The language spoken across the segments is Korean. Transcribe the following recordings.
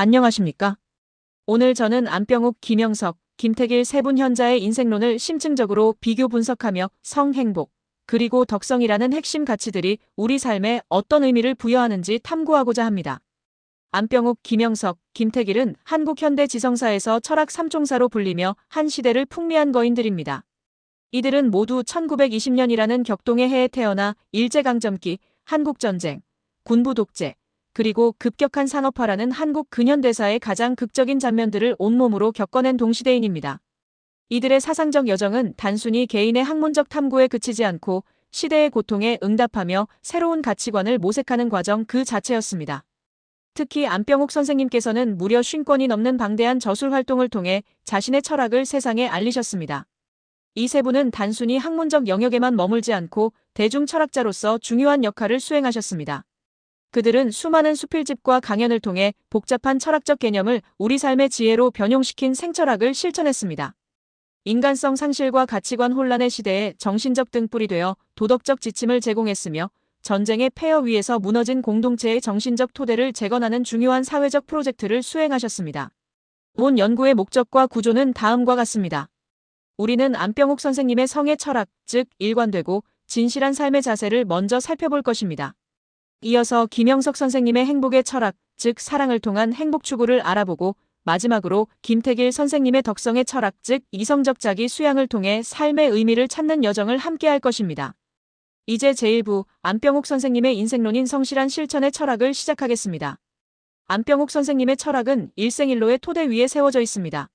안녕하십니까? 오늘 저는 안병욱, 김영석, 김태길 세 분 현자의 인생론을 심층적으로 비교 분석하며 성, 행복, 그리고 덕성이라는 핵심 가치들이 우리 삶에 어떤 의미를 부여하는지 탐구하고자 합니다. 안병욱, 김영석, 김태길은 한국 현대 지성사에서 철학 삼총사로 불리며 한 시대를 풍미한 거인들입니다. 이들은 모두 1920년이라는 격동의 해에 태어나 일제강점기, 한국전쟁, 군부 독재, 그리고 급격한 산업화라는 한국 근현대사의 가장 극적인 장면들을 온몸으로 겪어낸 동시대인입니다. 이들의 사상적 여정은 단순히 개인의 학문적 탐구에 그치지 않고 시대의 고통에 응답하며 새로운 가치관을 모색하는 과정 그 자체였습니다. 특히 안병욱 선생님께서는 무려 50권이 넘는 방대한 저술 활동을 통해 자신의 철학을 세상에 알리셨습니다. 이 세 분은 단순히 학문적 영역에만 머물지 않고 대중 철학자로서 중요한 역할을 수행하셨습니다. 그들은 수많은 수필집과 강연을 통해 복잡한 철학적 개념을 우리 삶의 지혜로 변용시킨 생철학을 실천했습니다. 인간성 상실과 가치관 혼란의 시대에 정신적 등불이 되어 도덕적 지침을 제공했으며 전쟁의 폐허 위에서 무너진 공동체의 정신적 토대를 재건하는 중요한 사회적 프로젝트를 수행하셨습니다. 본 연구의 목적과 구조는 다음과 같습니다. 우리는 안병욱 선생님의 성의 철학, 즉 일관되고 진실한 삶의 자세를 먼저 살펴볼 것입니다. 이어서 김영석 선생님의 행복의 철학, 즉 사랑을 통한 행복 추구를 알아보고 마지막으로 김태길 선생님의 덕성의 철학, 즉 이성적 자기 수양을 통해 삶의 의미를 찾는 여정을 함께할 것입니다. 이제 제1부 안병욱 선생님의 인생론인 성실한 실천의 철학을 시작하겠습니다. 안병욱 선생님의 철학은 일생일로의 토대 위에 세워져 있습니다.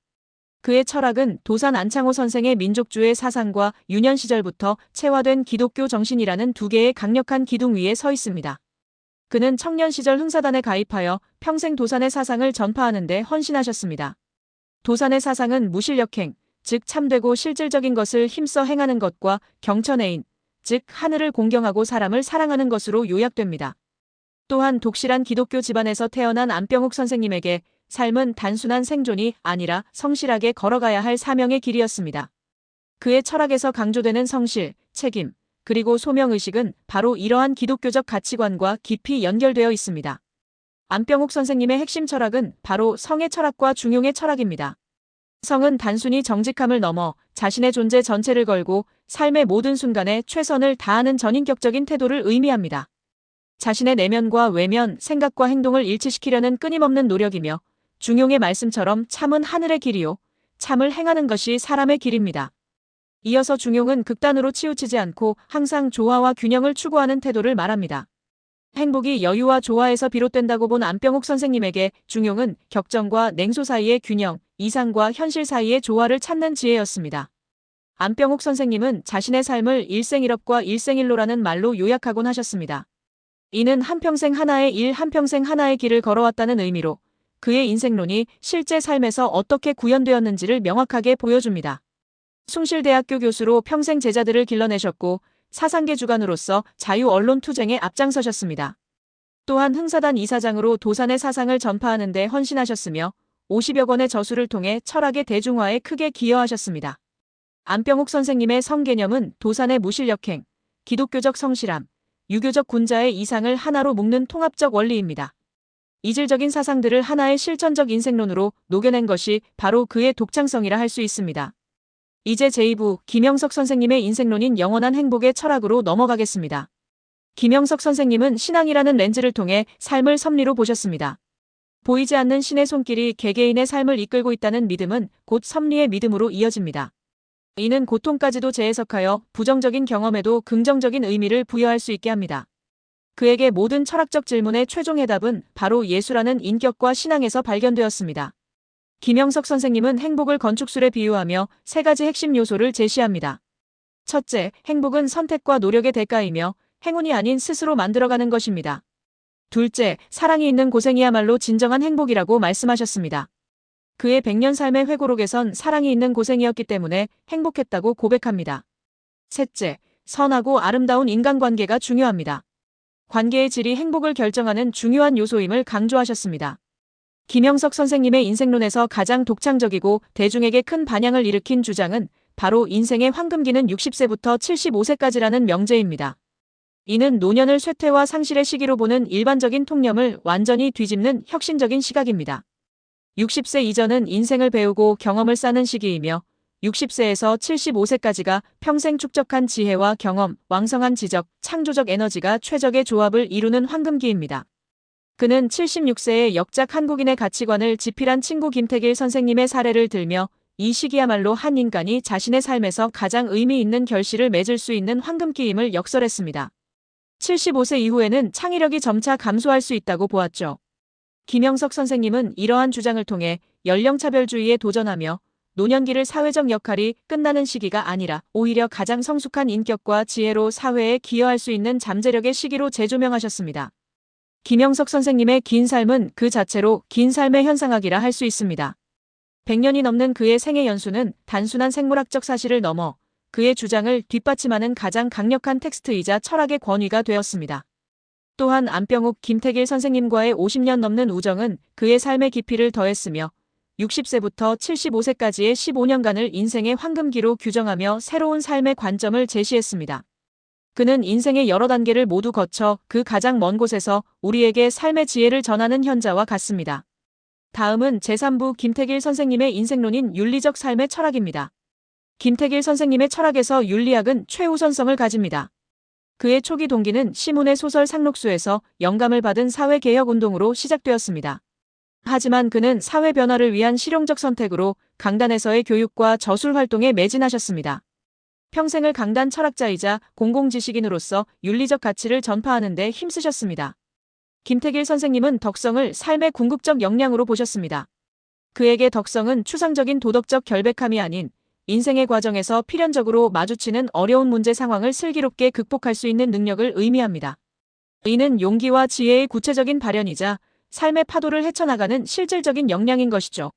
그의 철학은 도산 안창호 선생의 민족주의 사상과 유년 시절부터 체화된 기독교 정신이라는 두 개의 강력한 기둥 위에 서 있습니다. 그는 청년 시절 흥사단에 가입하여 평생 도산의 사상을 전파하는 데 헌신하셨습니다. 도산의 사상은 무실력행, 즉 참되고 실질적인 것을 힘써 행하는 것과 경천애인, 즉 하늘을 공경하고 사람을 사랑하는 것으로 요약됩니다. 또한 독실한 기독교 집안에서 태어난 안병욱 선생님에게 삶은 단순한 생존이 아니라 성실하게 걸어가야 할 사명의 길이었습니다. 그의 철학에서 강조되는 성실, 책임, 그리고 소명의식은 바로 이러한 기독교적 가치관과 깊이 연결되어 있습니다. 안병욱 선생님의 핵심 철학은 바로 성의 철학과 중용의 철학입니다. 성은 단순히 정직함을 넘어 자신의 존재 전체를 걸고 삶의 모든 순간에 최선을 다하는 전인격적인 태도를 의미합니다. 자신의 내면과 외면, 생각과 행동을 일치시키려는 끊임없는 노력이며 중용의 말씀처럼 참은 하늘의 길이요, 참을 행하는 것이 사람의 길입니다. 이어서 중용은 극단으로 치우치지 않고 항상 조화와 균형을 추구하는 태도를 말합니다. 행복이 여유와 조화에서 비롯된다고 본 안병욱 선생님에게 중용은 격정과 냉소 사이의 균형, 이상과 현실 사이의 조화를 찾는 지혜였습니다. 안병욱 선생님은 자신의 삶을 일생일업과 일생일로라는 말로 요약하곤 하셨습니다. 이는 한평생 하나의 일, 한평생 하나의 길을 걸어왔다는 의미로 그의 인생론이 실제 삶에서 어떻게 구현되었는지를 명확하게 보여줍니다. 숭실대학교 교수로 평생 제자들을 길러내셨고 사상계 주관으로서 자유언론 투쟁에 앞장서셨습니다. 또한 흥사단 이사장으로 도산의 사상을 전파하는 데 헌신하셨으며 50여 권의 저술을 통해 철학의 대중화에 크게 기여하셨습니다. 안병욱 선생님의 성개념은 도산의 무실력행, 기독교적 성실함, 유교적 군자의 이상을 하나로 묶는 통합적 원리입니다. 이질적인 사상들을 하나의 실천적 인생론으로 녹여낸 것이 바로 그의 독창성이라 할 수 있습니다. 이제 제2부 김영석 선생님의 인생론인 영원한 행복의 철학으로 넘어가겠습니다. 김영석 선생님은 신앙이라는 렌즈를 통해 삶을 섭리로 보셨습니다. 보이지 않는 신의 손길이 개개인의 삶을 이끌고 있다는 믿음은 곧 섭리의 믿음으로 이어집니다. 이는 고통까지도 재해석하여 부정적인 경험에도 긍정적인 의미를 부여할 수 있게 합니다. 그에게 모든 철학적 질문의 최종 해답은 바로 예수라는 인격과 신앙에서 발견되었습니다. 김영석 선생님은 행복을 건축술에 비유하며 세 가지 핵심 요소를 제시합니다. 첫째, 행복은 선택과 노력의 대가이며 행운이 아닌 스스로 만들어가는 것입니다. 둘째, 사랑이 있는 고생이야말로 진정한 행복이라고 말씀하셨습니다. 그의 100년 삶의 회고록에선 사랑이 있는 고생이었기 때문에 행복했다고 고백합니다. 셋째, 선하고 아름다운 인간관계가 중요합니다. 관계의 질이 행복을 결정하는 중요한 요소임을 강조하셨습니다. 김영석 선생님의 인생론에서 가장 독창적이고 대중에게 큰 반향을 일으킨 주장은 바로 인생의 황금기는 60세부터 75세까지라는 명제입니다. 이는 노년을 쇠퇴와 상실의 시기로 보는 일반적인 통념을 완전히 뒤집는 혁신적인 시각입니다. 60세 이전은 인생을 배우고 경험을 쌓는 시기이며 60세에서 75세까지가 평생 축적한 지혜와 경험, 왕성한 지적, 창조적 에너지가 최적의 조합을 이루는 황금기입니다. 그는 76세의 역작 한국인의 가치관을 지필한 친구 김택일 선생님의 사례를 들며 이 시기야말로 한 인간이 자신의 삶에서 가장 의미 있는 결실을 맺을 수 있는 황금기임을 역설했습니다. 75세 이후에는 창의력이 점차 감소할 수 있다고 보았죠. 김영석 선생님은 이러한 주장을 통해 연령차별주의에 도전하며 노년기를 사회적 역할이 끝나는 시기가 아니라 오히려 가장 성숙한 인격과 지혜로 사회에 기여할 수 있는 잠재력의 시기로 재조명하셨습니다. 김영석 선생님의 긴 삶은 그 자체로 긴 삶의 현상학이라 할 수 있습니다. 100년이 넘는 그의 생애 연수는 단순한 생물학적 사실을 넘어 그의 주장을 뒷받침하는 가장 강력한 텍스트이자 철학의 권위가 되었습니다. 또한 안병욱, 김택일 선생님과의 50년 넘는 우정은 그의 삶의 깊이를 더했으며 60세부터 75세까지의 15년간을 인생의 황금기로 규정하며 새로운 삶의 관점을 제시했습니다. 그는 인생의 여러 단계를 모두 거쳐 그 가장 먼 곳에서 우리에게 삶의 지혜를 전하는 현자와 같습니다. 다음은 제3부 김택일 선생님의 인생론인 윤리적 삶의 철학입니다. 김택일 선생님의 철학에서 윤리학은 최우선성을 가집니다. 그의 초기 동기는 시문의 소설 상록수에서 영감을 받은 사회개혁운동으로 시작되었습니다. 하지만 그는 사회 변화를 위한 실용적 선택으로 강단에서의 교육과 저술 활동에 매진하셨습니다. 평생을 강단 철학자이자 공공지식인으로서 윤리적 가치를 전파하는 데 힘쓰셨습니다. 김택일 선생님은 덕성을 삶의 궁극적 역량으로 보셨습니다. 그에게 덕성은 추상적인 도덕적 결백함이 아닌 인생의 과정에서 필연적으로 마주치는 어려운 문제 상황을 슬기롭게 극복할 수 있는 능력을 의미합니다. 이는 용기와 지혜의 구체적인 발현이자 삶의 파도를 헤쳐나가는 실질적인 역량인 것이죠.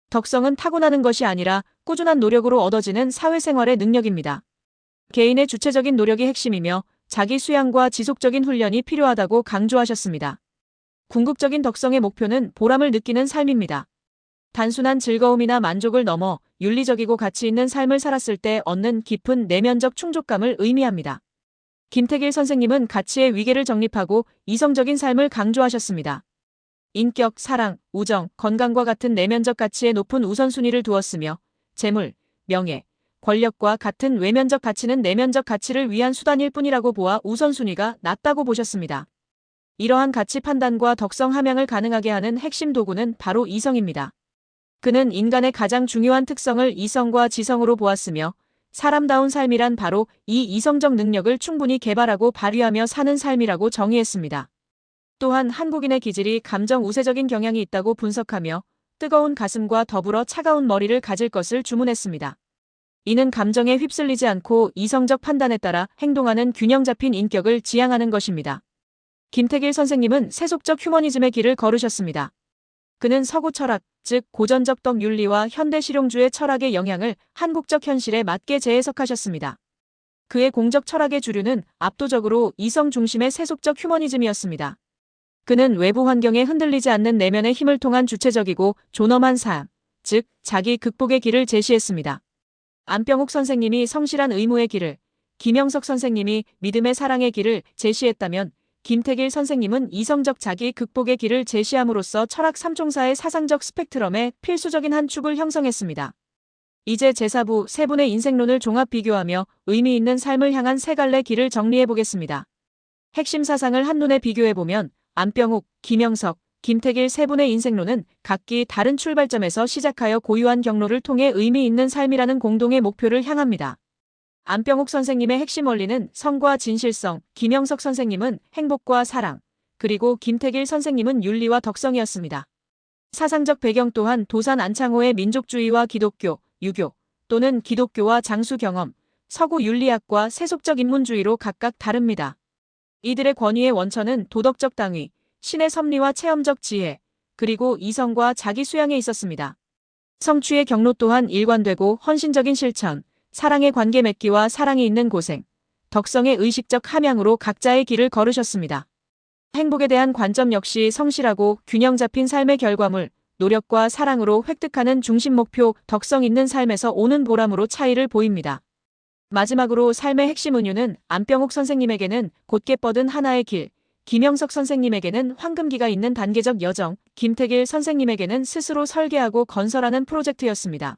덕성은 타고나는 것이 아니라 꾸준한 노력으로 얻어지는 사회생활의 능력입니다. 개인의 주체적인 노력이 핵심이며 자기 수양과 지속적인 훈련이 필요하다고 강조하셨습니다. 궁극적인 덕성의 목표는 보람을 느끼는 삶입니다. 단순한 즐거움이나 만족을 넘어 윤리적이고 가치 있는 삶을 살았을 때 얻는 깊은 내면적 충족감을 의미합니다. 김택일 선생님은 가치의 위계를 정립하고 이성적인 삶을 강조하셨습니다. 인격, 사랑, 우정, 건강과 같은 내면적 가치에 높은 우선순위를 두었으며 재물, 명예, 권력과 같은 외면적 가치는 내면적 가치를 위한 수단일 뿐이라고 보아 우선순위가 낮다고 보셨습니다. 이러한 가치 판단과 덕성 함양을 가능하게 하는 핵심 도구는 바로 이성입니다. 그는 인간의 가장 중요한 특성을 이성과 지성으로 보았으며 사람다운 삶이란 바로 이 이성적 능력을 충분히 개발하고 발휘하며 사는 삶이라고 정의했습니다. 또한 한국인의 기질이 감정 우세적인 경향이 있다고 분석하며 뜨거운 가슴과 더불어 차가운 머리를 가질 것을 주문했습니다. 이는 감정에 휩쓸리지 않고 이성적 판단에 따라 행동하는 균형 잡힌 인격을 지향하는 것입니다. 김택일 선생님은 세속적 휴머니즘의 길을 걸으셨습니다. 그는 서구 철학, 즉 고전적 덕 윤리와 현대 실용주의 철학의 영향을 한국적 현실에 맞게 재해석하셨습니다. 그의 공적 철학의 주류는 압도적으로 이성 중심의 세속적 휴머니즘이었습니다. 그는 외부 환경에 흔들리지 않는 내면의 힘을 통한 주체적이고 존엄한 삶, 즉 자기 극복의 길을 제시했습니다. 안병욱 선생님이 성실한 의무의 길을, 김영석 선생님이 믿음의 사랑의 길을 제시했다면 김택일 선생님은 이성적 자기 극복의 길을 제시함으로써 철학 3총사의 사상적 스펙트럼의 필수적인 한 축을 형성했습니다. 이제 제4부 세 분의 인생론을 종합 비교하며 의미 있는 삶을 향한 세 갈래 길을 정리해보겠습니다. 핵심 사상을 한눈에 비교해보면 안병욱, 김영석, 김택일 세 분의 인생론은 각기 다른 출발점에서 시작하여 고유한 경로를 통해 의미 있는 삶이라는 공동의 목표를 향합니다. 안병욱 선생님의 핵심 원리는 성과 진실성, 김영석 선생님은 행복과 사랑, 그리고 김택일 선생님은 윤리와 덕성이었습니다. 사상적 배경 또한 도산 안창호의 민족주의와 기독교, 유교, 또는 기독교와 장수 경험, 서구 윤리학과 세속적 인문주의로 각각 다릅니다. 이들의 권위의 원천은 도덕적 당위, 신의 섭리와 체험적 지혜, 그리고 이성과 자기 수양에 있었습니다. 성취의 경로 또한 일관되고 헌신적인 실천, 사랑의 관계 맺기와 사랑이 있는 고생, 덕성의 의식적 함양으로 각자의 길을 걸으셨습니다. 행복에 대한 관점 역시 성실하고 균형 잡힌 삶의 결과물, 노력과 사랑으로 획득하는 중심 목표, 덕성 있는 삶에서 오는 보람으로 차이를 보입니다. 마지막으로 삶의 핵심 은유는 안병욱 선생님에게는 곧게 뻗은 하나의 길, 김영석 선생님에게는 황금기가 있는 단계적 여정, 김태길 선생님에게는 스스로 설계하고 건설하는 프로젝트였습니다.